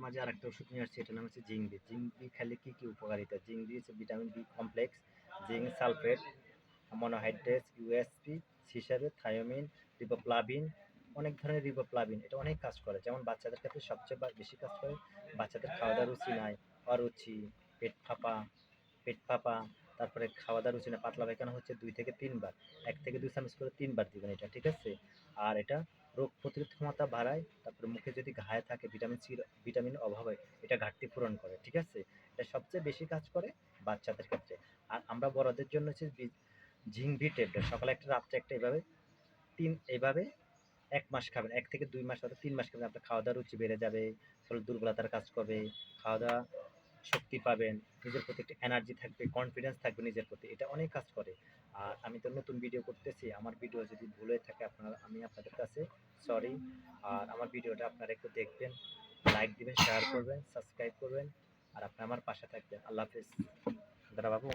আপনাদের মাঝে আরেকটা ওষুধ নিয়ে আসছি, এটার নাম হচ্ছে জিংবি। জিংবি খেলে কি কি উপকারিতা? জিংবি হচ্ছে vitamin B complex, zinc sulphate, monohydrate, USP হিসাবে থায়োমিন, রিবোফ্লাভিন, অনেক ধরনের রিবোফ্লাভিন, এটা অনেক কাজ করে। যেমন বাচ্চাদের ক্ষেত্রে সবচেয়ে বেশি কাজ করে। বাচ্চাদের খাওয়া দাওয়া রুচি নাই, অরুচি, পেট ফাঁপা, তারপরে খাওয়া দাওয়া রুচি না, পাতলা পায়খানা হচ্ছে 2 থেকে 3 বার, 1 থেকে 2 চামচ করে 3 বার দিবেন এটা, ঠিক আছে? আর এটা রোগ প্রতিরোধ ক্ষমতা বাড়ায়। তারপরে মুখে যদি ঘায়ে থাকে ভিটামিনের অভাবে এটা ঘাটতি পূরণ করে, ঠিক আছে? এটা সবচেয়ে বেশি কাজ করে বাচ্চাদের ক্ষেত্রে। আর আমরা বড়দের জন্য হচ্ছে জিংভি ট্যাবলেট, সকালে একটা রাত্রে একটা, এইভাবে 1 মাস খাবেন, 1 থেকে 2 মাস অথবা 3 মাস খাবেন। আপনার খাওয়া দাওয়ার রুচি বেড়ে যাবে, শরীর দুর্বলতার কাজ করবে, খাওয়া দাওয়া শক্তি পাবেন, নিজের প্রতি একটা এনার্জি থাকবে, কনফিডেন্স থাকবে নিজের প্রতি, এটা অনেক কাজ করে। আর আমি তো নতুন ভিডিও করতেছি, আমার ভিডিও যদি ভুল হয়ে থাকে আমি আপনাদের কাছে সরি। আর আমার ভিডিওটা আপনারা একটু দেখবেন, লাইক দিবেন, শেয়ার করবেন, সাবস্ক্রাইব করবেন, আর আপনি আমার পাশে থাকবেন। আল্লাহ হাফেজ। দাদা বাবু।